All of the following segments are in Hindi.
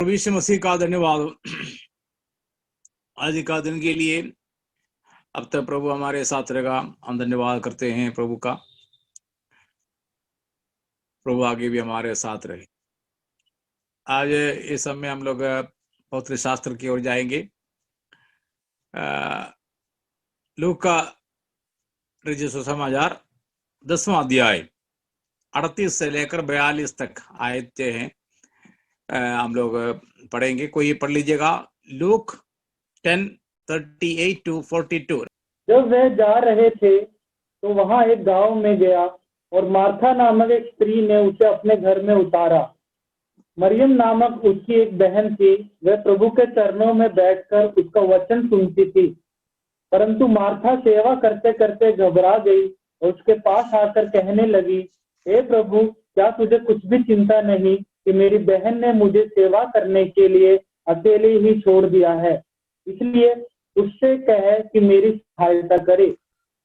प्रभु यीशु मसीह का धन्यवाद आज का दिन के लिए। अब तक प्रभु हमारे साथ रहेगा, हम धन्यवाद करते हैं प्रभु का। प्रभु आगे भी हमारे साथ रहे। आज इस समय हम लोग पवित्र शास्त्र की ओर जाएंगे। लूका रचित सुसमाचार 10वां अध्याय 38 से लेकर 42 तक आयतें हैं, हम लोग पढ़ेंगे। कोई पढ़ लीजिएगा। Look 10:38 to 42। जब वह जा रहे थे तो वहां एक गांव में गया और मार्था नामक एक स्त्री ने उसे अपने घर में उतारा। मरियम नामक उसकी एक बहन थी, वह प्रभु के चरणों में बैठकर उसका वचन सुनती थी। परंतु मार्था सेवा करते करते घबरा गई और उसके पास आकर कहने लगी, हे प्रभु, क्या तुझे कुछ भी चिंता नहीं कि मेरी बहन ने मुझे सेवा करने के लिए अकेले ही छोड़ दिया है? इसलिए उससे कहे कि मेरी सहायता करे।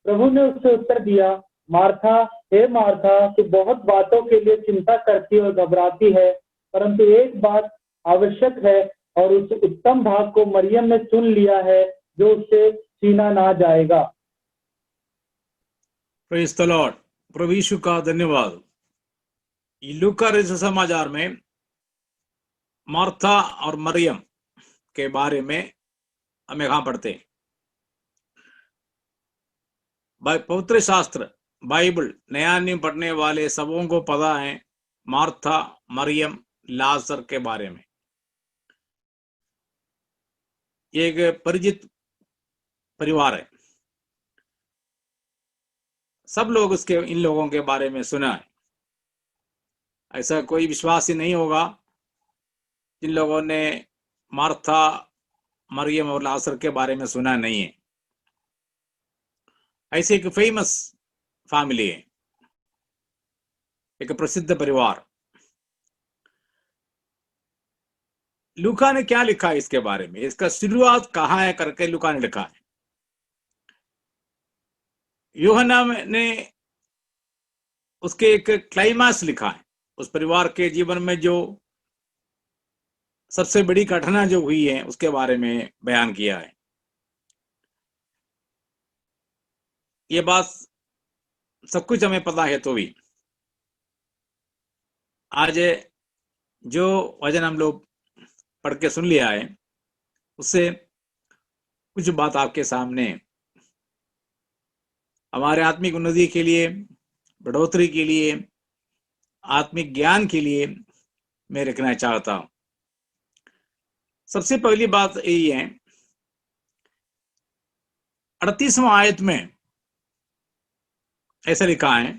प्रभु ने उससे उत्तर दिया, मार्था, हे मार्था, तू बहुत बातों के लिए चिंता करती और घबराती है, परंतु एक बात आवश्यक है और उस उत्तम भाग को मरियम ने चुन लिया है, जो उससे छीना ना जाएगा। Praise the Lord. प्रभु यीशु का धन्यवाद। लूका रचित समाचार में मार्था और मरियम के बारे में हम यहाँ पढ़ते हैं। पवित्र शास्त्र बाइबल नया नियम पढ़ने वाले सबों को पता है मार्था, मरियम, लाजर के बारे में। एक परिचित परिवार है। सब लोग इन लोगों के बारे में सुना है। ऐसा कोई विश्वास ही नहीं होगा जिन लोगों ने मार्था, मरियम और लाजर के बारे में सुना नहीं है। ऐसे एक फेमस फैमिली है, एक प्रसिद्ध परिवार। लूका ने क्या लिखा है इसके बारे में, इसका शुरुआत कहाँ है करके लूका ने लिखा है। यूहन्ना ने उसके एक क्लाइमाक्स लिखा है। उस परिवार के जीवन में जो सबसे बड़ी घटना जो हुई है उसके बारे में बयान किया है। ये बात सब कुछ हमें पता है, तो भी आज जो वचन हम लोग पढ़ के सुन लिया है उससे कुछ बात आपके सामने हमारे आत्मिक उन्नति के लिए, बढ़ोतरी के लिए, आत्मिक ज्ञान के लिए मैं रखना चाहता हूं। सबसे पहली बात यही है, 38वां आयत में ऐसा लिखा है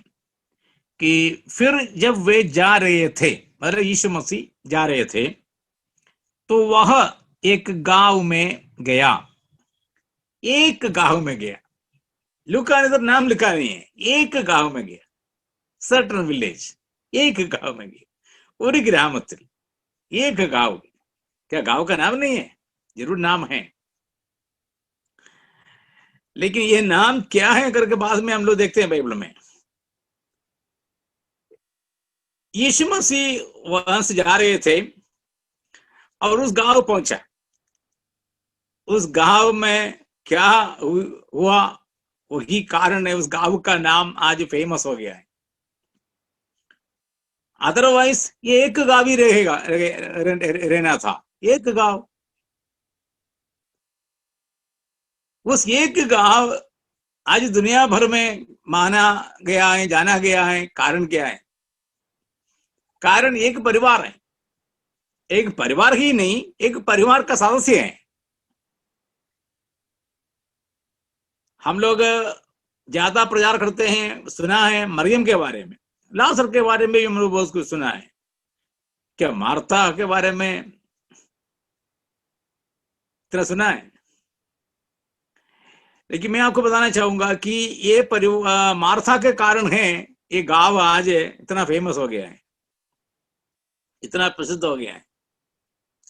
कि फिर जब वे जा रहे थे, मतलब यीशु मसीह जा रहे थे, तो वह एक गांव में गया। एक गांव में गया। लूका ने तो नाम लिखा नहीं है, एक गांव में गया। सर्टन विलेज, एक गांव में गया। और ग्रामത്തിൽ एक गांव। क्या गांव का नाम नहीं है? जरूर नाम है, लेकिन ये नाम क्या है करके बाद में हम लोग देखते हैं बाइबल में। यीशु मसीह वहां से जा रहे थे और उस गांव पहुंचा। उस गांव में क्या हुआ, वही कारण है उस गांव का नाम आज फेमस हो गया है। अदरवाइज ये एक गांव ही रहना था, एक गांव। उस एक गांव आज दुनिया भर में माना गया है, जाना गया है। कारण क्या है? कारण एक परिवार है। एक परिवार ही नहीं, एक परिवार का सदस्य है। हम लोग ज्यादा प्रचार करते हैं, सुना है मरियम के बारे में, लाजर के बारे में भी हम लोग बहुत कुछ सुना है। क्या मार्था के बारे में इतना सुना है? लेकिन मैं आपको बताना चाहूंगा कि ये मार्था के कारण है ये गांव आज इतना फेमस हो गया है, इतना प्रसिद्ध हो गया है।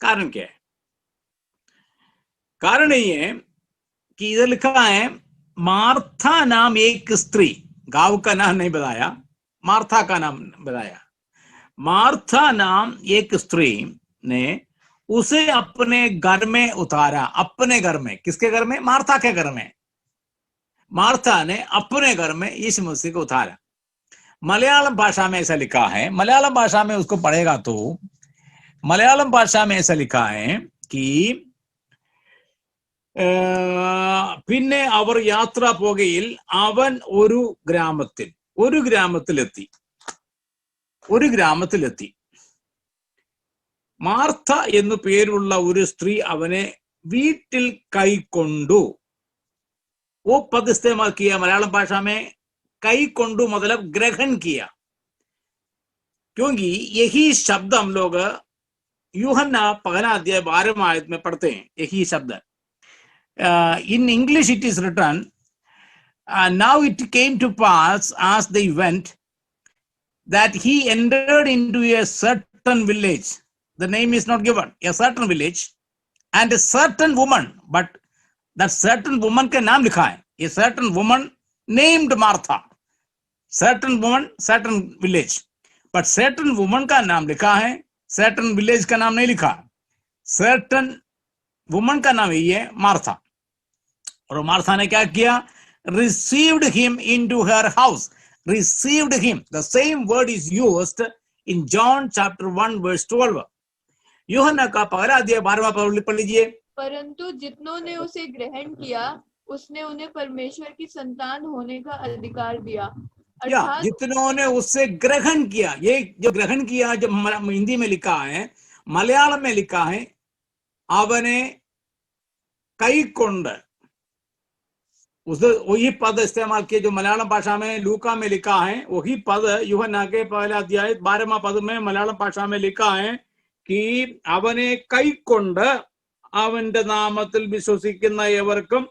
कारण क्या है? कारण ये है कि इधर लिखा है मार्था नाम एक स्त्री, गांव का नाम नहीं बताया, मार्था का नाम बताया। मार्था नाम एक स्त्री ने उसे अपने घर में उतारा। अपने घर में, किसके घर में? मार्था के घर में। मार्था ने अपने घर में यीशु मसीह को उतारा। मलयालम भाषा में ऐसा लिखा है, मलयालम भाषा में उसको पढ़ेगा तो मलयालम भाषा में ऐसा लिखा है कि പിന്നെ അവർ യാത്ര പോകയിൽ അവൻ ഒരു ഗ്രാമത്തിലെത്തി. മാർത്ത എന്നു പേരുള്ള ഒരു സ്ത്രീ അവനെ വീട്ടിൽ കൈക്കൊണ്ടു. वो पद इस्तेमाल किया मलयालम भाषा में, कई कोंडू मतलब ग्रहण किया, क्योंकि यही शब्द हम लोग यूहन्ना 15 अध्याय 12 आयत में पढ़ते हैं. यही शब्द in English it is written, now it came to pass as they went that he entered into a certain village. The name is not given. A certain village and a certain woman, but that certain woman का नाम लिखा है. A certain woman named Martha. Certain woman, certain village, but certain woman का नाम लिखा है, certain village का नाम नहीं लिखा. Certain woman का नाम यही है, मार्था. और मार्था ने क्या किया? Received him into her house. Received him. The same word is used in John chapter 1 verse 12. यूहन्ना का 15 अध्याय 12वां पढ़ लीजिए. परंतु जितनों ने उसे ग्रहण किया उसने उन्हें परमेश्वर की संतान होने का अधिकार दिया. अर्थात जितनों ने उससे ग्रहण किया. ये जो ग्रहण किया जो हिंदी में लिखा है, मलयालम में लिखा है അവനെ കൈക്കൊണ്ട്. वही पद इस्तेमाल किए जो मलयालम भाषा में लूका में लिखा है. वही पद यूहन्ना के 1 अध्याय 12वां पद में मलयालम भाषा में लिखा है कि അവനെ കൈക്കൊണ്ട് അവന്റെ നാമത്തിൽ വിശ്വസിക്കുന്ന ഏവർക്കും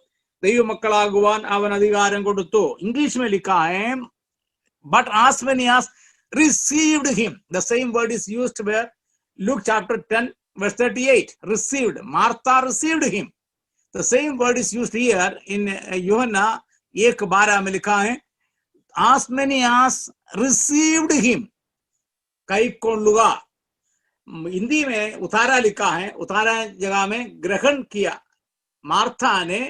ദൈവമക്കളാകുവാൻ അവൻ അധികാരം കൊടുത്തു. ഇംഗ്ലീഷ് में लिखा है but as many as received him. The same word is used where Luke chapter 10 verse 38. Received. Martha received him. The same word is used here in यूहन्ना 1:12 में लिखा है as many as received him. कईकोंडुगा. Hindi में उतारा लिखा है, उतारा जगह में ग्रहण किया. मार्था ने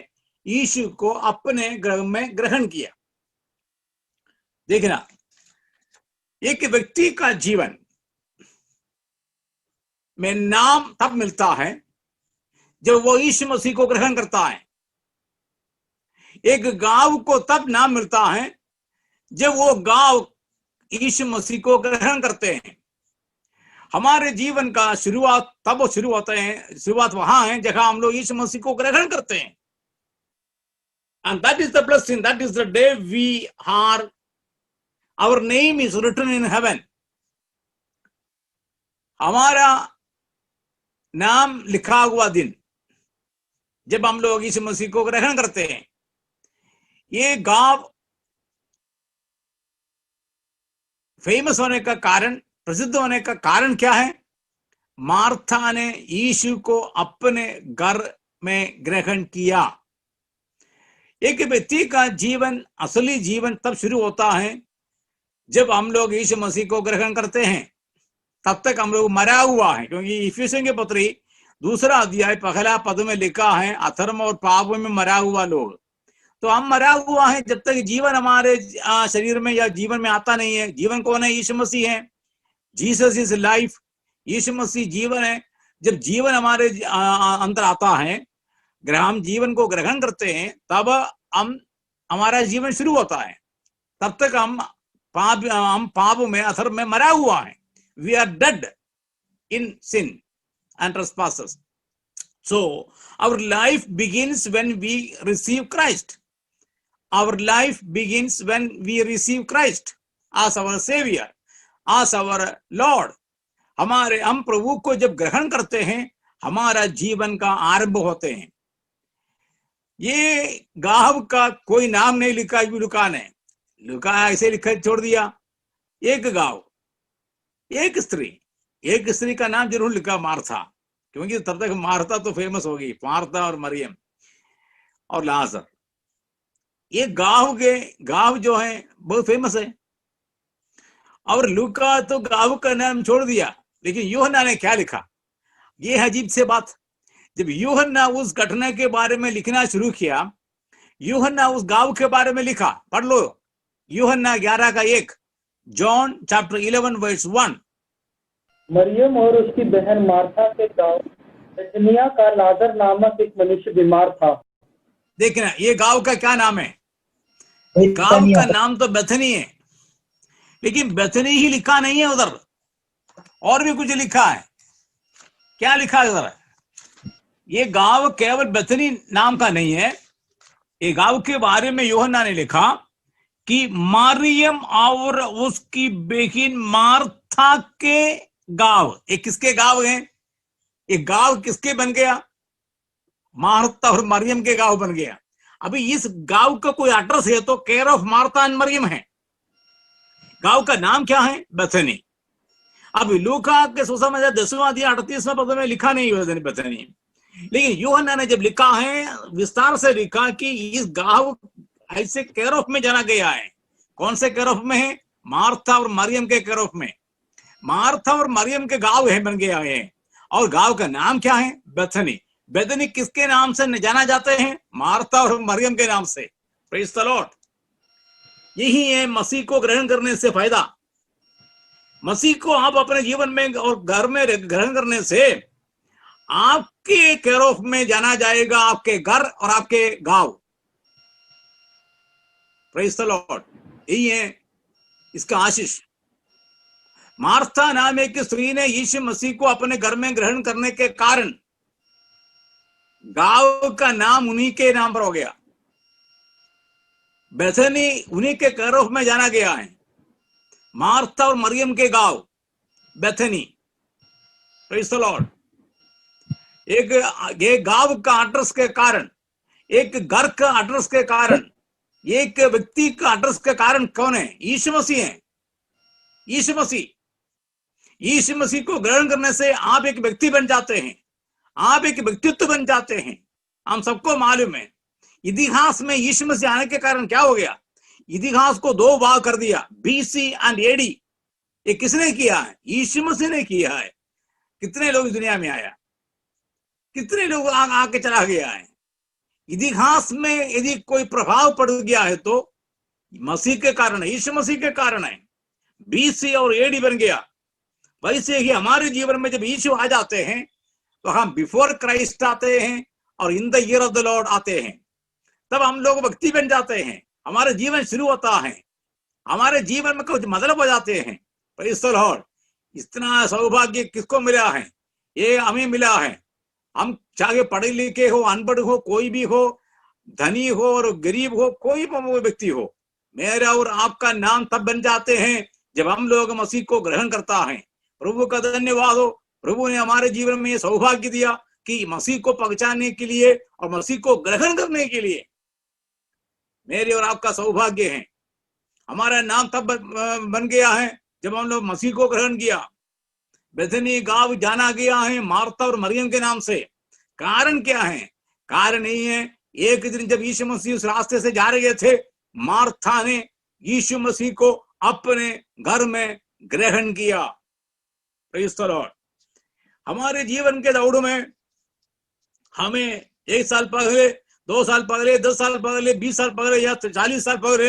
यीशु को अपने घर में ग्रहण किया. देखना, एक व्यक्ति का जीवन में नाम तब मिलता है जब वो यीशु मसीह को ग्रहण करता है. एक गांव को तब नाम मिलता है जब वो गांव यीशु मसीह को ग्रहण करते हैं. हमारे जीवन का शुरुआत वहां है जहां हम लोग यीशु मसीह को ग्रहण करते हैं. And that is the blessing. That is the day our name is written in heaven. हमारा नाम लिखा हुआ दिन जब हम लोग यीशु मसीह को ग्रहण करते हैं. ये गांव फेमस होने का कारण, प्रसिद्ध होने का कारण क्या है? मार्था ने यीशु को अपने घर में ग्रहण किया. एक व्यक्ति का जीवन, असली जीवन तब शुरू होता है जब हम लोग यीशु मसीह को ग्रहण करते हैं. तब तक हम लोग मरा हुआ है, क्योंकि इफिसियों के पत्री 2 अध्याय 1 पद में लिखा है अधर्म और पाप में मरा हुआ लोग. तो हम मरा हुआ है जब तक जीवन हमारे शरीर में या जीवन में आता नहीं है. जीवन कौन है? यीशु मसीह है. Jesus is life. यीशु मसीह जीवन है. जब जीवन हमारे अंदर आता है, हम जीवन को ग्रहण करते हैं, तब हमारा जीवन शुरू होता है. तब तक हम पाप में, अधर्म में मरा हुआ है. We are dead in sin and trespasses. So our life begins when we receive Christ. Our life begins when we receive Christ as our Savior, as our Lord. हम प्रभु को जब ग्रहण करते हैं, हमारा जीवन का आरंभ होते हैं. ये गांव का कोई नाम नहीं लिखा लुका ने. लुका ऐसे लिखा छोड़ दिया. एक गांव, एक स्त्री का नाम जरूर लिखा मार्था, क्योंकि तब तक मार्था तो फेमस हो गई. मार्था और मरियम और लाजर, ये गांव जो है बहुत फेमस है. और लूका तो गांव का नाम छोड़ दिया, लेकिन यूहन्ना ने क्या लिखा? ये है अजीब से बात। जब यूहन्ना उस घटना के बारे में लिखना शुरू किया, यूहन्ना उस गांव के बारे में लिखा। पढ़ लो यूहन्ना 11:1, जॉन चैप्टर 11 वर्स 1। मरियम और उसकी बहन मार्था के गांव बेथनिया का लाजर नामक एक मनुष्य बीमार था। देखना ये गांव का क्या नाम है? गांव का नाम तो बेथनी है, लेकिन बेथनी ही लिखा नहीं है उधर, और भी कुछ लिखा है। क्या लिखा है उधर? ये गांव केवल बेथनी नाम का नहीं है। ये गांव के बारे में यूहन्ना ने लिखा कि मरियम और उसकी बहन मार्था के गांव। ये किसके गांव है? ये गांव किसके बन गया? मार्था और मरियम के गांव बन गया। अभी इस गांव का कोई एड्रेस है तो care of Martha and Mariam है। गांव का नाम क्या है? बेथनी। अभी लूका के सुसमाचार 10वां अध्याय 38वां पद में लिखा नहीं है बेथनी, लेकिन यूहन्ना ने जब लिखा है विस्तार से लिखा कि इस गांव ऐसे केयर ऑफ में जाना गया है। कौन से केयर ऑफ में है? मार्था और मरियम के केयर ऑफ में। मार्था और मरियम के गांव है बन गया है, और गांव का नाम क्या है? बेथनी। बेथनी किसके नाम से जाना जाते हैं? मार्था और मरियम के नाम से। Praise the Lord. यही है मसीह को ग्रहण करने से फायदा। मसीह को आप अपने जीवन में और घर में ग्रहण करने से आपके केयर ऑफ में जाना जाएगा, आपके घर और आपके गांव। Praise the Lord. यही है इसका आशीष। मार्था नाम एक स्त्री ने यीशु मसीह को अपने घर में ग्रहण करने के कारण गांव का नाम उन्हीं के नाम पर हो गया। बेथनी उन्हीं के केयर ऑफ में जाना गया है। मार्था और मरियम के गांव बेथनी। Praise the Lord. एक गांव का एड्रेस के कारण, एक घर का एड्रेस के कारण, एक व्यक्ति का एड्रेस के कारण कौन है? यीशु मसीह है। यीशु मसीह। यीशु मसीह को ग्रहण करने से आप एक व्यक्ति बन जाते हैं, आप एक व्यक्तित्व बन जाते हैं। हम सबको मालूम है इतिहास में यीशु मसीह आने के कारण क्या हो गया? इतिहास को दो भाग कर दिया, बीसी एंड एडी। ये किसने किया है? यीशु मसीह ने किया है। कितने लोग दुनिया में आया, कितने लोग आके चला गया है। इतिहास में यदि कोई प्रभाव पड़ गया है तो मसीह के कारण है, यीशु मसीह के कारण है। बीसी और एडी बन गया। वैसे ही हमारे जीवन में जब यीशु आ जाते हैं तो हम बिफोर क्राइस्ट आते हैं और in the year of the Lord आते हैं। तब हम लोग व्यक्ति बन जाते हैं, हमारे जीवन शुरू होता है, हमारे जीवन में कुछ मतलब हो जाते हैं। Praise the Lord. इतना सौभाग्य किसको मिला है? ये हमें मिला है। हम चाहे पढ़े लिखे हो, अनपढ़ हो, कोई भी हो, धनी हो और गरीब हो, कोई भी व्यक्ति हो, मेरा और आपका नाम तब बन जाते हैं जब हम लोग मसीह को ग्रहण करता है। प्रभु का धन्यवाद हो। प्रभु ने हमारे जीवन में ये सौभाग्य दिया कि मसीह को पहचानने के लिए और मसीह को ग्रहण करने के लिए मेरे और आपका सौभाग्य है। हमारा नाम तब बन गया है जब हम लोग मसीह को ग्रहण किया। बेथनी गांव जाना गया है मार्था और मरियम के नाम से। कारण क्या है? कारण यही है, एक दिन जब यीशु मसीह उस रास्ते से जा रहे थे, मार्था ने यीशु मसीह को अपने घर में ग्रहण किया। Praise the Lord. हमारे जीवन के दौड़ में हमें 1 साल पहले, 2 साल पहले, 10 साल पहले, 20 साल पहले या 40 साल पहले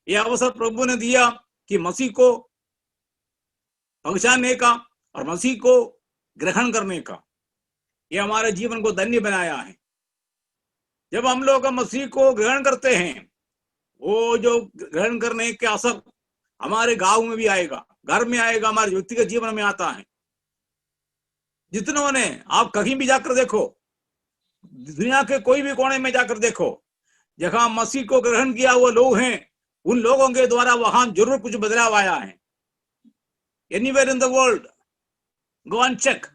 यह अवसर प्रभु ने दिया कि मसीह को पहचानने का और मसीह को ग्रहण करने का। यह हमारे जीवन को धन्य बनाया है। जब हम लोग मसीह को ग्रहण करते हैं, वो जो ग्रहण करने के असर हमारे गांव में भी आएगा, घर में आएगा, हमारे व्यक्तिगत जीवन में आता है। जितनों ने, आप कहीं भी जाकर देखो, दुनिया के कोई भी कोने में जाकर देखो, जहां मसीह को ग्रहण किया हुए लोग हैं, उन लोगों के द्वारा वहां जरूर कुछ बदलाव आया है। Anywhere in the world, go and check.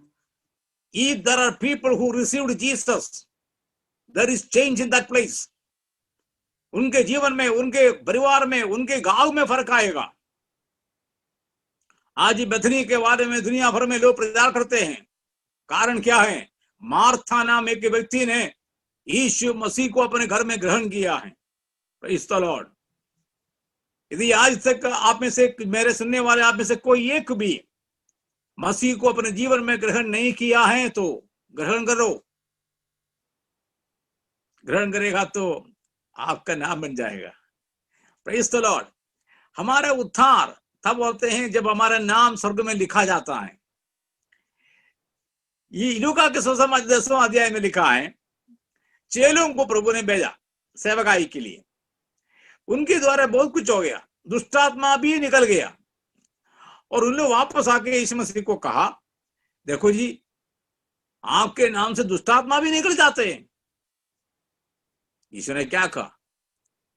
If there are people who received Jesus, there is change in that place. उनके जीवन में, उनके परिवार में, उनके गांव में फर्क आएगा। आज बेथनी के बारे में दुनिया भर में लोग प्रचार करते हैं। कारण क्या है? मार्था नाम एक व्यक्ति ने यीशु मसीह को अपने घर में ग्रहण किया है। Praise the Lord. यदि आज तक आप में से, मेरे सुनने वाले आप में से कोई एक भी मसीह को अपने जीवन में ग्रहण नहीं किया है तो ग्रहण करो। ग्रहण करेगा तो आपका नाम बन जाएगा। Praise the Lord. हमारा उद्धार तब होते हैं जब हमारा नाम स्वर्ग में लिखा जाता है। ये लूका के 10वां अध्याय में लिखा है, चेलों को प्रभु ने भेजा सेवकाई के लिए। उनके द्वारा बहुत कुछ हो गया, दुष्टात्मा भी निकल गया। और उन लोग वापस आके यीशु मसीह को कहा, देखो जी, आपके नाम से दुष्टात्मा भी निकल जाते हैं। यीशु ने क्या कहा?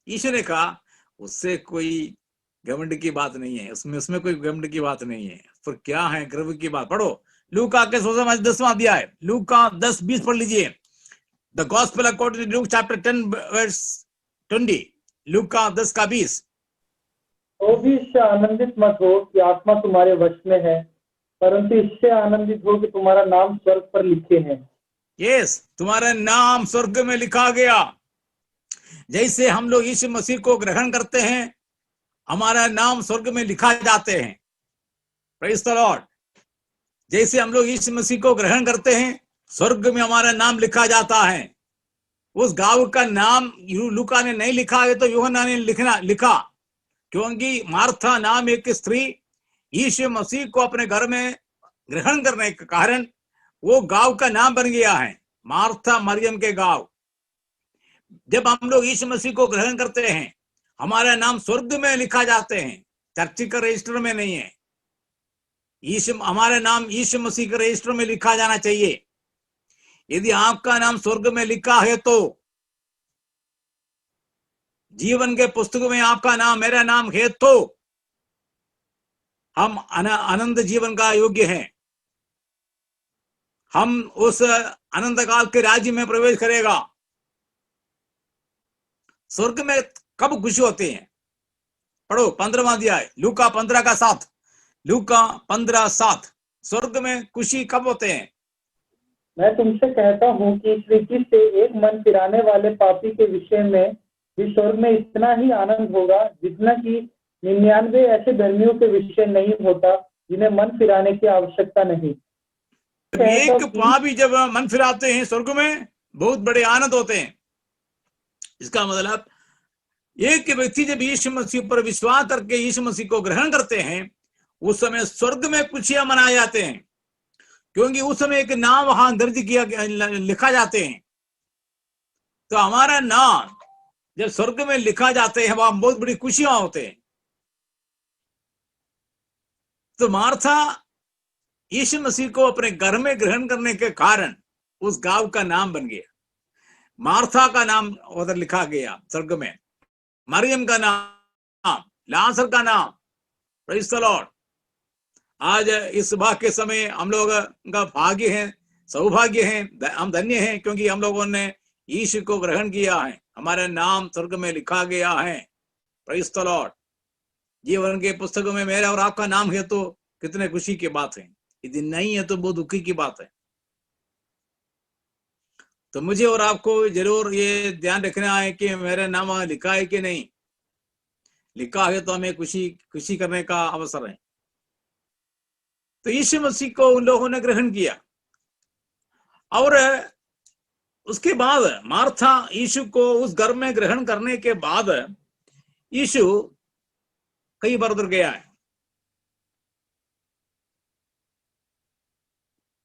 यीशु ने कहा, उससे कोई घमंड की बात नहीं है, उसमें कोई घमंड की बात नहीं है। पर क्या है गर्व की बात? पढ़ो लूका के 10वां अध्याय, लूका 10:20 पढ़ लीजिए। The gospel according to Luke chapter 10 verse 20, लूका 10 का 20। तो भी इससे आनंदित मत हो कि आत्मा तुम्हारे वश में है, परंतु इससे आनंदित हो कि तुम्हारा नाम स्वर्ग पर लिखे हैं। यस, तुम्हारा नाम स्वर्ग में लिखा गया। जैसे हम लोग यीशु मसीह को ग्रहण करते हैं, हमारा नाम स्वर्ग में लिखा जाते हैं। Praise the Lord. जैसे हम लोग यीशु मसीह को ग्रहण करते हैं, स्वर्ग में हमारा नाम लिखा जाता है। उस गांव का नाम लूका ने नहीं लिखा है तो यूहन्ना ने लिखा, क्योंकि मार्था नाम एक स्त्री यीशु मसीह को अपने घर में ग्रहण करने के कारण वो गांव का नाम बन गया है, मार्था मरियम के गांव। जब हम लोग यीशु मसीह को ग्रहण करते हैं, हमारा नाम स्वर्ग में लिखा जाते हैं, चर्च का रजिस्टर में नहीं है। हमारा नाम यीशु मसीह के रजिस्टर में लिखा जाना चाहिए। यदि आपका नाम स्वर्ग में लिखा है तो जीवन के पुस्तक में आपका नाम, मेरा नाम है तो हम अनंत जीवन का योग्य हैं। हम उस अनंत काल के राज्य में प्रवेश करेगा। स्वर्ग में कब खुशी होती है? पढ़ो 15वां अध्याय, लूका 15 का 7, लूका 15:7। स्वर्ग में खुशी कब होते हैं? मैं तुमसे कहता हूँ कि इस रीति से एक मन फिराने वाले पापी के विषय में भी स्वर्ग में इतना ही आनंद होगा जितना कि 99 ऐसे धर्मियों के विषय नहीं होता जिन्हें मन फिराने की आवश्यकता नहीं। एक पापी जब मन फिराते हैं, स्वर्ग में बहुत बड़े आनंद होते हैं। इसका मतलब एक व्यक्ति जब यीशु मसीह पर विश्वास करके यीशु मसीह को ग्रहण करते हैं, उस समय स्वर्ग में खुशियां मनाए जाते हैं, क्योंकि उस समय एक नाम वहां दर्ज लिखा जाते हैं। तो हमारा नाम जब स्वर्ग में लिखा जाते हैं, वहां बहुत बड़ी खुशियां होते हैं। तो मार्था यीशु मसीह को अपने घर में ग्रहण करने के कारण उस गांव का नाम बन गया। मार्था का नाम उधर लिखा गया स्वर्ग में, मरियम का नाम, लाजर का नाम। Praise the Lord. आज इस सुबह के समय हम लोग का भाग्य है, सौभाग्य है, हम धन्य हैं, क्योंकि हम लोगों ने यीशु को ग्रहण किया है, हमारा नाम स्वर्ग में लिखा गया है। Praise the Lord. जीवन के पुस्तकों में मेरा और आपका नाम है तो कितने खुशी की बात है। यदि नहीं है तो बहुत दुखी की बात है। तो मुझे और आपको जरूर ये ध्यान रखना है कि मेरा नाम लिखा है कि नहीं। लिखा है तो हमें खुशी करने का अवसर है। तो यीशु मसीह को उन लोगों ने ग्रहण किया और उसके बाद मार्था यीशु को उस घर में ग्रहण करने के बाद यीशु कई बार उधर गया है।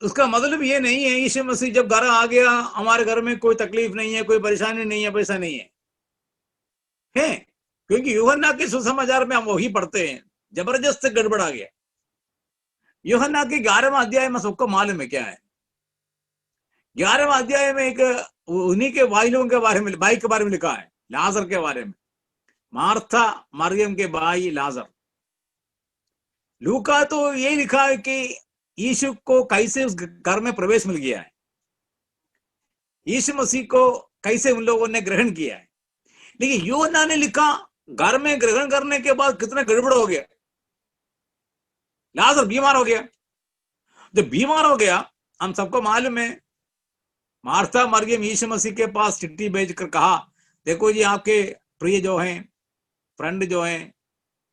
उसका मतलब ये नहीं है यीशु मसीह जब घर आ गया हमारे घर में कोई तकलीफ नहीं है, कोई परेशानी नहीं है, वैसा नहीं है। क्योंकि यूहन्ना के सुसमाचार में हम वही पढ़ते हैं, जबरदस्त गड़बड़ आ गया। यूहन्ना के 11वां अध्याय में सबको मालूम है क्या है। 11वां अध्याय में एक उन्हीं के भाइयों के बारे में, भाई के बारे में लिखा है, लाजर के बारे में, मार्था मरियम के भाई लाजर। लूका तो ये लिखा है कि यीशु को कैसे उस घर में प्रवेश मिल गया है, यीशु मसीह को कैसे उन लोगों ने ग्रहण किया है। लेकिन यूहन्ना ने लिखा घर में ग्रहण करने के बाद कितना गड़बड़ हो गया। लाजर बीमार हो गया। जब बीमार हो गया, हम सबको मालूम है, मार्था मरियम यीशु मसीह के पास चिट्ठी भेजकर कहा, देखो जी आपके प्रिय जो हैं, फ्रेंड जो हैं,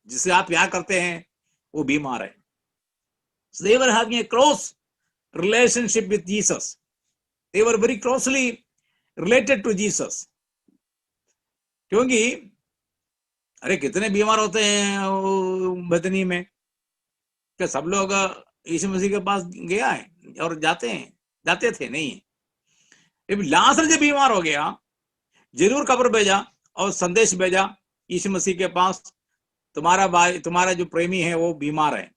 जिसे आप प्यार करते हैं, वो बीमार है। So they were having a close relationship with Jesus. They were very closely related to Jesus. क्योंकि अरे कितने बीमार होते हैं बदनी में, क्या सब लोग यीशु मसीह के पास गया है और जाते थे? नहीं है। लाजर जब बीमार हो गया, जरूर खबर भेजा और संदेश भेजा यीशु मसीह के पास, तुम्हारा भाई, तुम्हारा जो प्रेमी है वो बीमार है।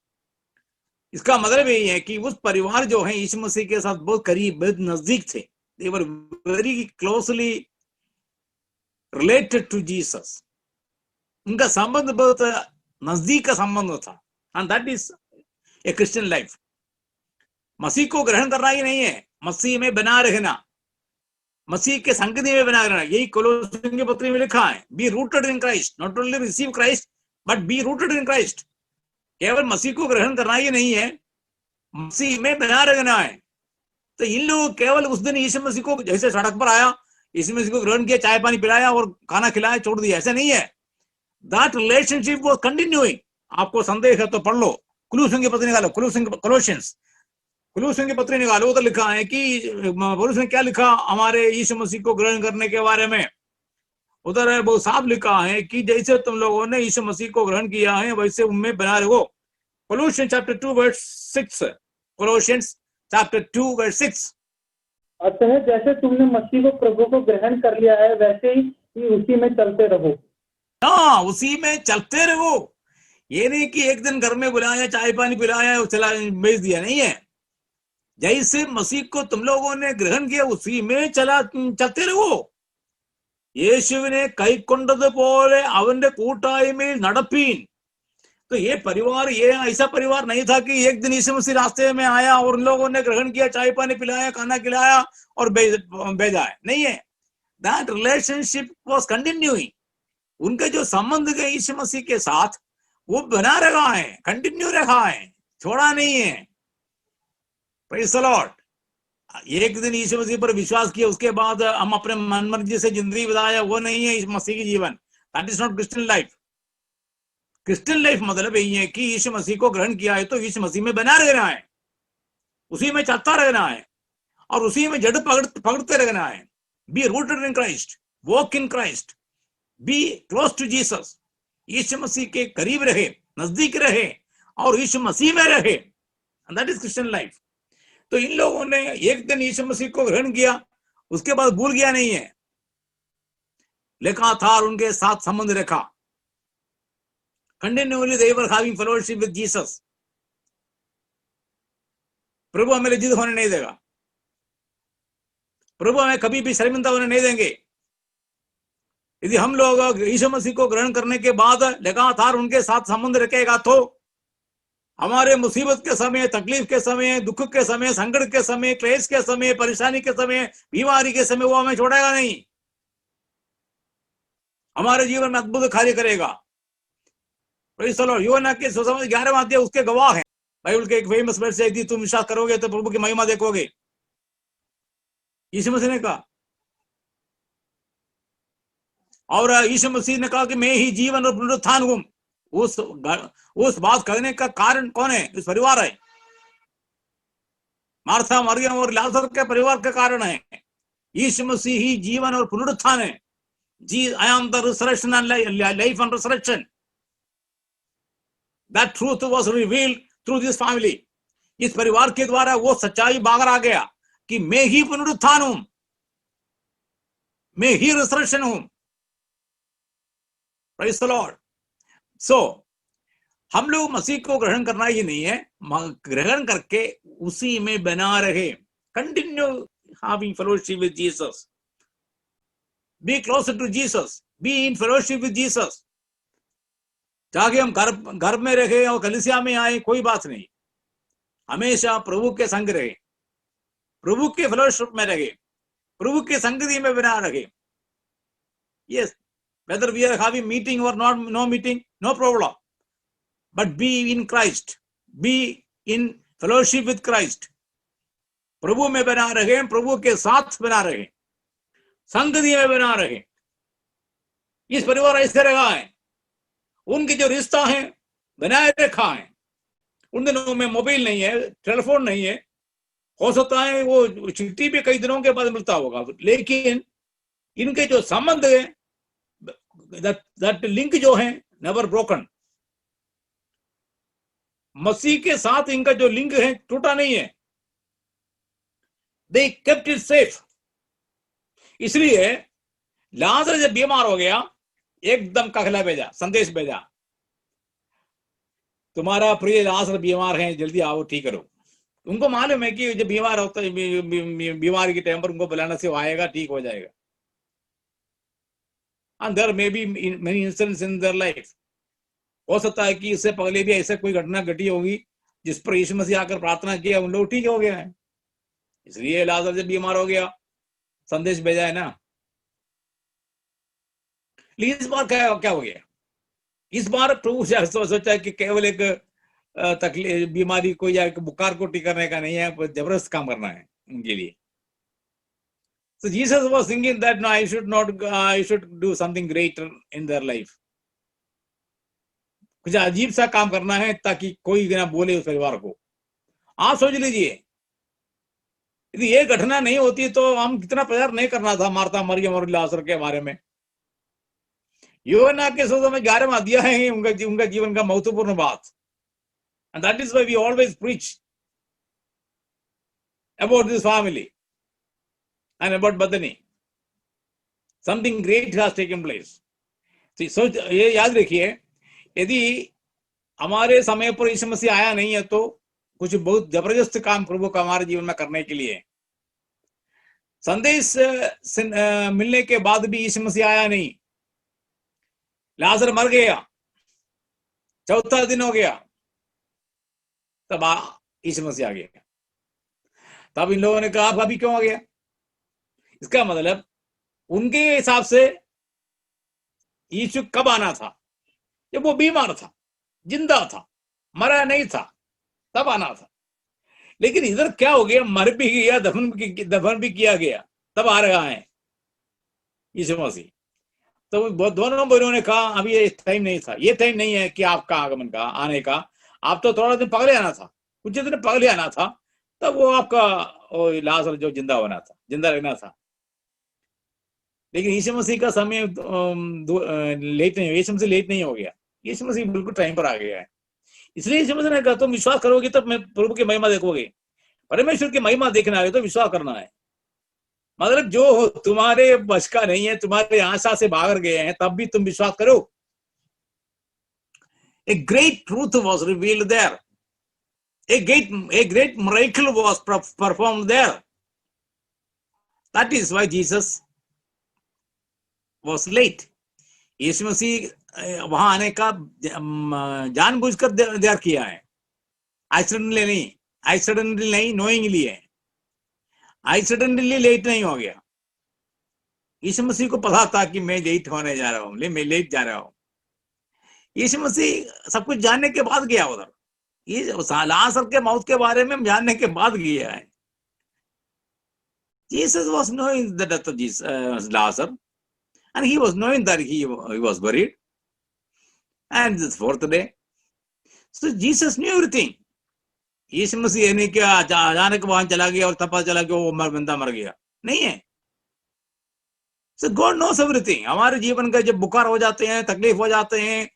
इसका मतलब यही है कि उस परिवार जो है यीशु मसीह के साथ बहुत करीब, बहुत नजदीक थे। They were very closely related to Jesus. उनका संबंध बहुत नजदीक का संबंध था। And that is a Christian life. मसीह को ग्रहण करना ही नहीं है, मसीह में बना रहना, मसीह के संगति में बना रहना। यही कोलोसियों की पत्री में लिखा है, be rooted in Christ, not only receive Christ but be rooted in Christ. केवल मसीह को ग्रहण करना ही नहीं है, मसीह में बना रहना है। तो इन लोग केवल उस दिन यीशु मसीह को जैसे सड़क पर आया, यीशु मसीह को ग्रहण किया, चाय पानी पिलाया और खाना खिलाया, छोड़ दिया, ऐसा नहीं है। That relationship was continuing. आपको संदेह है तो पढ़ लो, कोलोसियों की पत्री निकालो, कोलोसियों की पत्री निकालो। उधर लिखा है कि पौलुस ने क्या लिखा हमारे यीशु मसीह को ग्रहण करने के बारे में। उधर बहुत साफ लिखा है कि जैसे तुम लोगों ने यीशु मसीह को ग्रहण किया है वैसे उनमें बना रहो। कोलोसियंस चैप्टर 2 वर्स 6, कोलोसियंस चैप्टर 2 वर्स 6। अतः जैसे तुमने मसीह को प्रभु को ग्रहण कर लिया है वैसे ही उसी में चलते रहो। हाँ, उसी में चलते रहो। ये नहीं कि एक दिन घर में बुलाया, चाय पानी पिलाया और चला भेज दिया, नहीं है। जैसे मसीह को तुम लोगों ने ग्रहण किया उसी में चलते रहो। യേശുവിനെ കൈക്കൊണ്ടതുപോലെ അവന്റെ കൂട്ടായ്മയിൽ നടപ്പീൻ। तो ये परिवार, ये ऐसा परिवार नहीं था कि एक दिन यीशु मसीह रास्ते में आया और उन लोगों ने ग्रहण किया, चाय पानी पिलाया, खाना खिलाया और भेजा है, नहीं है। That relationship was continuing. उनका जो संबंध है यीशु मसीह के साथ वो बना रहा है, कंटिन्यू रहा है, छोड़ा नहीं है। Praise the Lord. एक दिन यीशु मसीह पर विश्वास किया उसके बाद हम अपने मनमर्जी से जिंदगी बिताया, वो नहीं है मसीह की जीवन। That is not Christian life. Christian life मतलब यही है कि यीशु मसीह को ग्रहण किया है तो यीशु मसीह में बना रहना है, उसी में चलता रहना है और उसी में जड़ पकड़ते रहना है। Be rooted in Christ, walk in Christ, be close to Jesus. यीशु मसीह के करीब रहे, नजदीक रहे और यीशु मसीह में रहे। That is Christian life. तो इन लोगों ने एक दिन यीशु मसीह को ग्रहण किया, उसके बाद भूल गया नहीं है, लगातार उनके साथ संबंध रखा। Continually they were having fellowship with Jesus. प्रभु हमें लज्जित होने नहीं देगा, प्रभु हमें कभी भी शर्मिंदा होने नहीं देंगे। यदि हम लोग यीशु मसीह को ग्रहण करने के बाद लगातार उनके साथ संबंध रखेगा तो हमारे मुसीबत के समय, तकलीफ के समय, दुख के समय, संकट के समय, क्लेश के समय, परेशानी के समय, बीमारी के समय वो हमें छोड़ेगा नहीं, हमारे जीवन में अद्भुत कार्य करेगा। Praise the Lord. यूहन्ना के सुसमाचार 11वां अध्याय उसके गवाह है। बाइबल के एक फेमस वर्स है, यदि तुम विश्वास करोगे तो प्रभु की महिमा देखोगे। यीशु मसीह ने कहा, और यीशु मसीह ने कहा कि मैं ही जीवन और पुनरुत्थान हूं। उस बात कहने का कारण कौन है? उस परिवार है, मार्था, मरियम और लाजर के परिवार के कारण है। यीशु मसीह ही जीवन और पुनरुत्थान है। I am the resurrection and life and resurrection. That truth was revealed through this family. इस परिवार के द्वारा वो सच्चाई बाहर आ गया कि मैं ही पुनरुत्थान हूं, मैं ही रिजरेक्शन हूं। Praise the Lord. सो हम लोग मसीह को ग्रहण करना ही नहीं है, ग्रहण करके उसी में बना रहे। Continue having fellowship with Jesus, be closer to Jesus, be in fellowship with Jesus. चाहे हम घर में रहे और कलीसिया में आए, कोई बात नहीं, हमेशा प्रभु के संग रहे, प्रभु के फेलोशिप में रहे, प्रभु के संगति में बना रहे। Yes, whether we are having meeting or not, no meeting, no problem, but be in Christ, be in fellowship with Christ। प्रभु में बना रहे, प्रभु के साथ बना रहे, संगति में बना रहे। इस परिवार ऐसे रहा है, उनके जो रिश्ता है बनाए रखा है, उन दिनों में मोबाइल नहीं है, टेलीफोन नहीं है, हो सकता है वो चिट्ठी भी कई दिनों के बाद मिलता होगा, लेकिन इनके जो संबंध है, दैट लिंक जो है नेवर ब्रोकन। मसीह के साथ इनका जो लिंक है टूटा नहीं है। They kept it safe. इसलिए लाजर जब बीमार हो गया, एकदम कहला भेजा, संदेश भेजा, तुम्हारा प्रिय लाजर बीमार है, जल्दी आओ, ठीक करो। उनको मालूम है कि जब बीमार होता है, बीमारी के टाइम पर उनको बुलाने से वो आएगा, ठीक हो जाएगा। And there may be many incidents in their life. हो सकता है कि इससे पहले भी ऐसा कोई घटना घटी होगी जिस पर यीशु मसीह आकर प्रार्थना किया, उन लोग ठीक हो गया है। इसलिए लाजर जब बीमार हो गया, संदेश भेजा है ना। लेकिन इस बार क्या हो गया? इस बार प्रभु सोचा कि केवल एक तकलीफ, बीमारी को या बुखार को ठीक करने का नहीं है, जबरदस्त काम करना है उनके लिए। So Jesus was thinking that no, I should do something greater in their life. कुछ अजीब सा काम करना है ताकि कोई ना बोले उस परिवार को। आप सोच लीजिए, यदि ये घटना नहीं होती तो हम कितना प्रचार नहीं करना था मार्था, मरियम और लाजर के बारे में। यूहन्ना के सुसमाचार में 11वां अध्याय है उनका जीवन का महत्वपूर्ण बात। And that is why we always preach about this family and about Bethany. Something great has taken place. So ये याद रखिए, यदि हमारे समय पर यीशु मसीह आया नहीं है तो कुछ बहुत जबरदस्त काम प्रभु का हमारे जीवन में करने के लिए। संदेश मिलने के बाद भी यीशु मसीह आया नहीं। लाजर मर गया, चौथा दिन हो गया, तब यीशु मसीह आ गया। तब इन लोगों ने कहा, आप अभी क्यों आ गया? इसका मतलब उनके हिसाब से यीशु कब आना था? जब वो बीमार था, जिंदा था, मरा नहीं था, तब आना था। लेकिन इधर क्या हो गया? मर भी गया, दफन भी किया गया, तब आ रहा है यीशु मसीह। तो दोनों भाइयों ने कहा, अभी ये टाइम नहीं था, ये टाइम नहीं है कि आपका आगमन का, आने का। आप तो थोड़ा दिन पहले आना था, कुछ दिन पहले आना था, तब वो आपका लाजर जो जिंदा होना था, जिंदा रहना था। लेकिन यीशु मसीह का समय लेट नहीं, यीशु मसीह लेट नहीं हो गया, यीशु मसीह बिल्कुल टाइम पर आ गया है। इसलिए यीशु मसीह ने कहा, तुम विश्वास करोगे तब मैं प्रभु की महिमा देखोगे। परमेश्वर की महिमा देखना है तो विश्वास करना है। मतलब जो तुम्हारे बस का नहीं है, तुम्हारे आशा से बाहर गए हैं, तब भी तुम विश्वास करो। A great truth was revealed there. A great miracle was performed there. That is why Jesus was late. यीशु मसीह वहां आने का जानबूझकर देर किया है। एक्सीडेंटली नहीं, नोइंगली है। एक्सीडेंटली लेट नहीं हो गया। यीशु मसीह को पता था कि मैं लेट होने जा रहा हूँ, मैं लेट जा रहा हूँ। यीशु मसीह सब कुछ जानने के बाद गया उधर। ये लाजर के मौत के बारे में जानने के बाद गया है। Jesus was knowing the death of Lazarus, and he was knowing that he was buried, and the fourth day. So Jesus knew everything. यीशु मसीह यानी कि अचानक वहां चला गया और तब पता चला कि वो बंदा मर गया, नहीं है। So God knows everything. हमारे जीवन का जब बुखार हो जाते हैं, तकलीफ हो जाते हैं,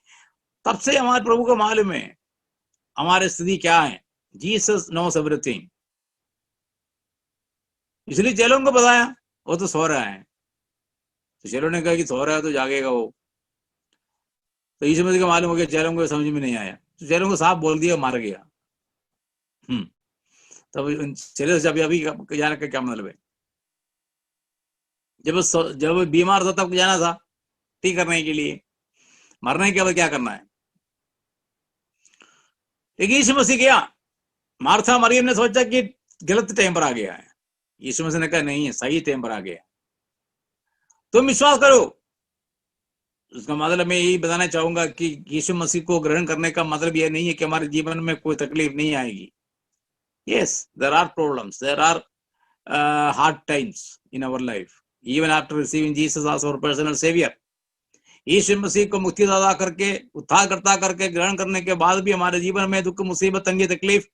तब से हमारे प्रभु को मालूम है हमारी स्थिति क्या है। Jesus knows everything. इसलिए चेलों को बताया, वो तो सो रहा है। तो चेलों ने कहा कि सो रहा है तो जागेगा वो। तो यीशु मसीह को मालूम हो गया, चेलों को समझ में नहीं आया, तो चेलों को साफ बोल दिया, मार गया। तब चेले से अभी जाने का क्या मतलब है? जब बीमार था तब जाना था ठीक करने के लिए, मरने के बाद क्या करना है? लेकिन यीशु मसीह गया। मार्था मरियम ने सोचा कि गलत टाइम पर आ गया है। यीशु मसीह ने कहा नहीं है, सही टाइम पर आ गया। तुम विश्वास करो। उसका मतलब मैं यही बताना चाहूंगा कि यीशु मसीह को ग्रहण करने का मतलब यह नहीं है कि हमारे जीवन में कोई तकलीफ नहीं आएगी। Yes, there are problems, there are hard times in our life, even after receiving Jesus as our personal savior. यीशु मसीह को मुक्तिदाता करके, उद्धारकर्ता करके ग्रहण करने के बाद भी हमारे जीवन में दुख, मुसीबत, तंगी, तकलीफ,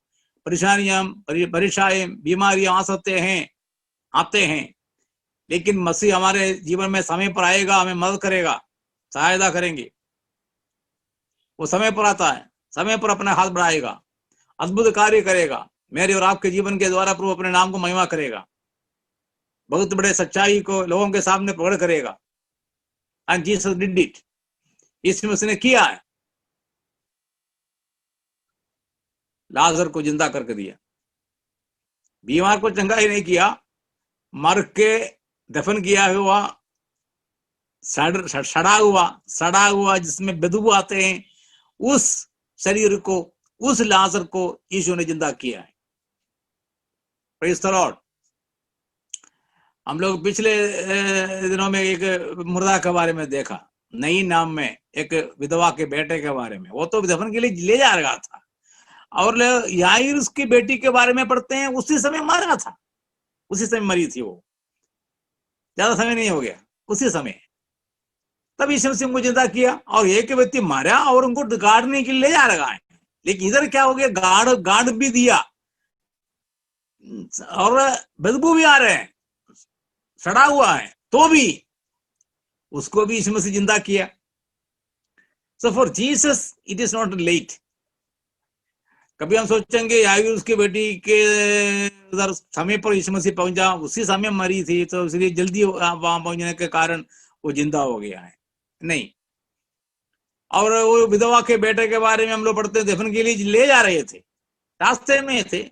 परेशानियां, परीक्षाएं, बीमारियां आते हैं, लेकिन मसीह हमारे जीवन में समय पर आएगा, हमें मदद करेगा, सहायता करेंगे। वो समय पर आता है, समय पर अपना हाथ बढ़ाएगा, अद्भुत कार्य करेगा। मेरे और आपके जीवन के द्वारा प्रभु अपने नाम को महिमा करेगा, बहुत बड़े सच्चाई को लोगों के सामने प्रकट करेगा। एंड जीसस डिड इट, यीशु मसीह ने किया है। लाजर को जिंदा करके दिया, बीमार को चंगा ही नहीं किया, मर के दफन किया हुआ, सड़ा हुआ जिसमें बदबू आते हैं, उस शरीर को, उस लाजर को यीशु ने जिंदा किया है। Praise the Lord. हम लोग पिछले दिनों में एक मुर्दा के बारे में देखा, नई नाम में एक विधवा के बेटे के बारे में। वो तो दफन के लिए ले जा रहा था, और याईर उसकी बेटी के बारे में पढ़ते हैं, उसी समय मारा था, उसी समय मरी थी वो, ज्यादा समय नहीं हो गया, उसी समय। तब यीशु मसीह उनको जिंदा किया, और एक व्यक्ति मारा और उनको गाड़ने के लिए ले जा रहा है। लेकिन इधर क्या हो गया, गाड़ भी दिया और बदबू भी आ रहे हैं, सड़ा हुआ है, तो भी उसको भी यीशु मसीह जिंदा किया। So for Jesus it is not let. कभी हम सोचेंगे यार उसकी बेटी के उधर समय पर यीशु मसीह पहुंचा, उसी समय मरी थी, तो इसलिए जल्दी वहां पहुंचने के कारण वो जिंदा हो गया है, नहीं। और वो विधवा के बेटे के बारे में हम लोग पढ़ते, दफन के लिए ले जा रहे थे, रास्ते में थे,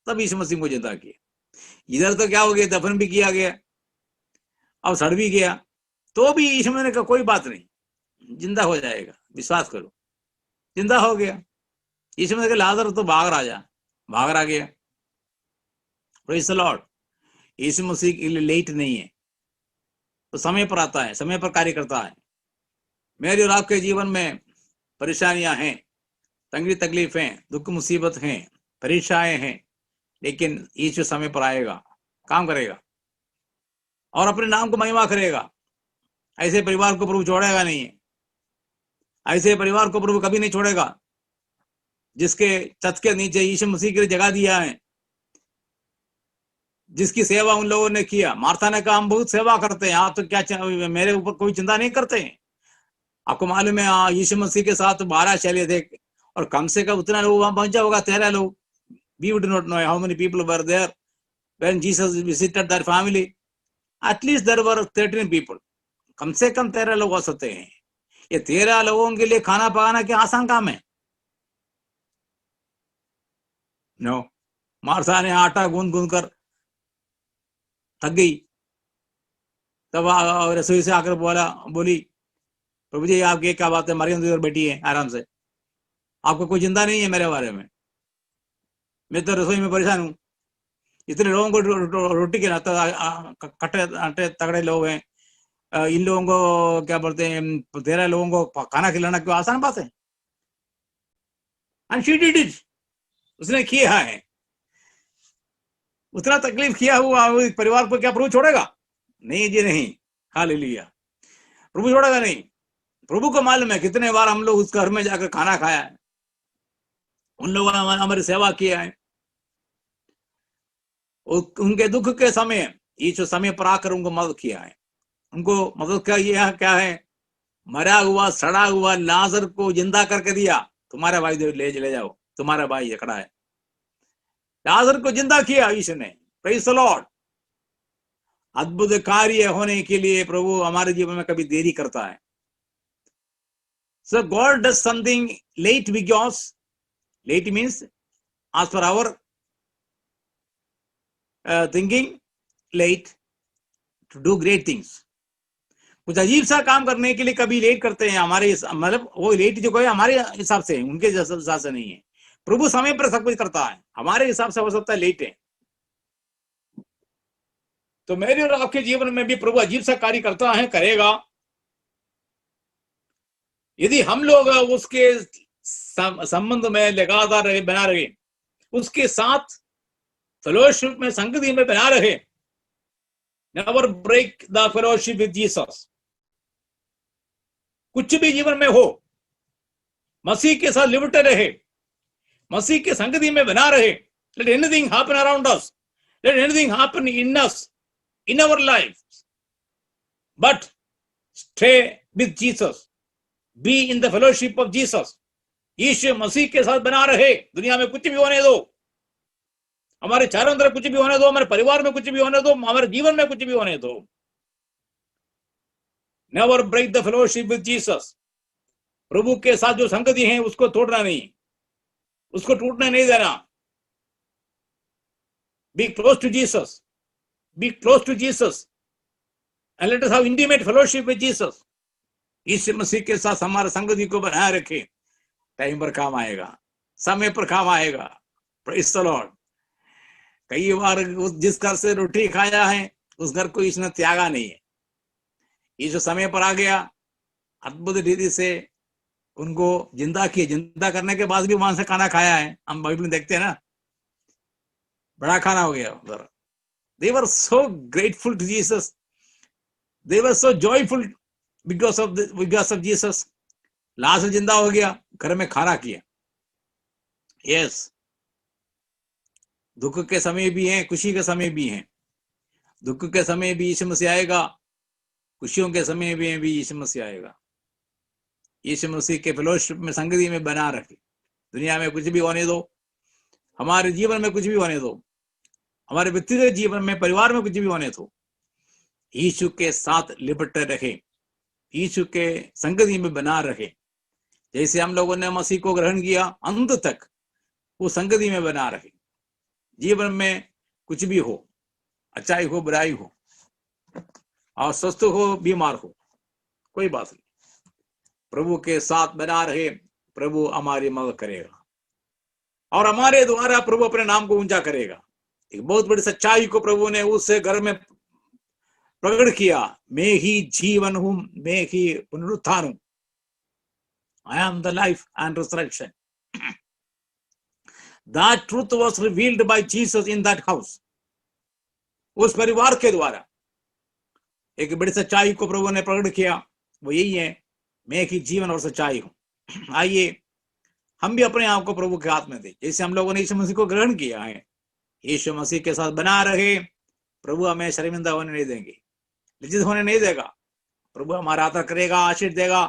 तब यीशु मसीह को जिंदा किया। इधर तो क्या हो गया, दफन भी किया गया और सड़ भी गया, तो भी यीशु मसीह ने कहा कोई बात नहीं, जिंदा हो जाएगा, विश्वास करो। जिंदा हो गया। यीशु मसीह ने कहा लाजर तो भाग आ गया। Praise the Lord. यीशु मसीह के लिए लेट नहीं है, तो समय पर आता है, समय पर कार्य करता है। मेरे और आपके जीवन में परेशानियां हैं, तंगी तकलीफें, दुख मुसीबत हैं, परीक्षाएं हैं, लेकिन यीशु समय पर आएगा, काम करेगा और अपने नाम को महिमा करेगा। ऐसे परिवार को प्रभु छोड़ेगा नहीं है, ऐसे परिवार को प्रभु कभी नहीं छोड़ेगा जिसके छत के नीचे यीशु मसीह की जगह दिया है, जिसकी सेवा उन लोगों ने किया। मार्था ने कहा हम बहुत सेवा करते हैं, आप तो क्या मेरे ऊपर कोई चिंता नहीं करते हैं। आपको मालूम है यीशु मसीह के साथ 12 चेले थे, और कम से कम उतना लोग वहां पहुंचा होगा, 13 लोग। We would not know how many people were there when Jesus visited their family. At least there were 13 people. कम से कम 13 लोग हो सकते हैं। ये 13 लोगों के लिए खाना पकाना क्या आसान काम है? नो। मार्था ने आटा गूंद कर थक गई, तब रसोई से आकर बोली प्रभु जी आपकी क्या बात है, मरियम इधर बैठी है आराम से, आपको कोई चिंता नहीं है मेरे बारे में, मैं तो रसोई में परेशान हूँ। इतने लोगों को रोटी खिलाता, कट्टे तगड़े लोग हैं, इन लोगों को क्या बोलते हैं, 13 लोगों को खाना खिलाना क्यों आसान बात है? एंड शी डिड इट, उसने किया है। उतना तकलीफ किया हुआ परिवार को क्या प्रभु छोड़ेगा? नहीं जी नहीं। हालेलुया। प्रभु छोड़ेगा नहीं। प्रभु को मालूम है कितने बार हम लोग उस घर में जाकर खाना खाया है, उन लोगों ने हमारी सेवा किया है। उनके दुख के समय यीशु समय पर आकर उनको मदद किया है। उनको मदद किया क्या है? मरा हुआ सड़ा हुआ लाजर को जिंदा करके दिया। तुम्हारा भाई ले जाओ, तुम्हारा भाई खड़ा है। लाजर को जिंदा किया यीशु ने। Praise the Lord. अद्भुत कार्य होने के लिए प्रभु हमारे जीवन में कभी देरी करता है। So God does something late because late means as per our thinking late to do great things. कुछ अजीब सा काम करने के लिए कभी लेट करते हैं हमारे, मतलब वो लेट जो है हमारे हिसाब से, उनके हिसाब से नहीं है। प्रभु समय पर सब कुछ करता है, हमारे हिसाब से हो सकता है लेट है। तो मेरे और आपके जीवन में भी प्रभु अजीब सा कार्य करता है, करेगा, यदि हम लोग उसके संबंध में लगातार बना रहे, उसके साथ फेलोशिप में, संगति में बना रहे। Never break the fellowship with Jesus. कुछ भी जीवन में हो, मसीह के साथ लिपटे रहे, मसीह के संगति में बना रहे। Let anything happen around us, let anything happen in us, in our life, but stay with Jesus, be in the fellowship of Jesus. यीशु मसीह के साथ बना रहे। दुनिया में कुछ भी होने दो, हमारे चारों तरफ कुछ भी होने दो, हमारे परिवार में कुछ भी होने दो, हमारे जीवन में कुछ भी होने दो, never break the fellowship with Jesus. प्रभु के साथ जो संगति है उसको तोड़ना नहीं, उसको टूटने नहीं देना। Be close to Jesus, be close to Jesus and let us have intimate fellowship with Jesus. यीशु मसीह के साथ हमारे संगति को बनाए रखे। टाइम पर काम आएगा, समय पर काम आएगा। Praise the Lord. कई बार जिस घर से रोटी खाया है उस घर को यीशु ने त्यागा नहीं है। यीशु समय पर आ गया, अद्भुत रीति से उनको जिंदा किए। जिंदा करने के बाद भी वहां से खाना खाया है, हम बाइबल में देखते हैं ना, बड़ा खाना हो गया उधर। They were so grateful to Jesus. They were so joyful because of Jesus. लाजर जिंदा हो गया, घर में खाना किया। यस, दुख के समय भी हैं, खुशी के समय भी हैं। दुख के समय भी यीशु मसीह आएगा, खुशियों के समय भी यीशु मसीह आएगा। यीशु मसीह के फेलोशिप में, संगति में बना रखे। दुनिया में कुछ भी होने दो, हमारे जीवन में कुछ भी होने दो, हमारे व्यक्तिगत जीवन में, परिवार में कुछ भी होने दो, यीशु के साथ लिपटे रहे, यीशु के संगति में बना रहे। जैसे हम लोगों ने मसीह को ग्रहण किया, अंत तक वो संगति में बना रहे। जीवन में कुछ भी हो, अच्छाई हो, बुराई हो, और स्वस्थ हो, बीमार हो, कोई बात नहीं, प्रभु के साथ बना रहे। प्रभु हमारी मदद करेगा और हमारे द्वारा प्रभु अपने नाम को ऊंचा करेगा। एक बहुत बड़ी सच्चाई को प्रभु ने उस घर में प्रकट किया। मैं ही जीवन हूं, मैं ही पुनरुत्थान हूं। I am the life and resurrection. That truth was revealed by Jesus in that house. उस परिवार के द्वारा एक बड़ी सच्चाई को प्रभु ने प्रकट किया। वो यही है, मैं ही जीवन और सच्चाई हूं। आइए हम भी अपने आप को प्रभु के हाथ में दें। जैसे हम लोगों ने यीशु मसीह को ग्रहण किया है, यीशु मसीह के साथ बना रहे। प्रभु हमें शर्मिंदा होने नहीं देंगे, लज्जित होने नहीं देगा। प्रभु हमारा आदर करेगा, आशीष देगा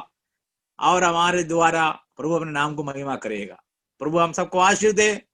और हमारे द्वारा प्रभु अपने नाम को महिमा करेगा। प्रभु हम सबको आशीष दे।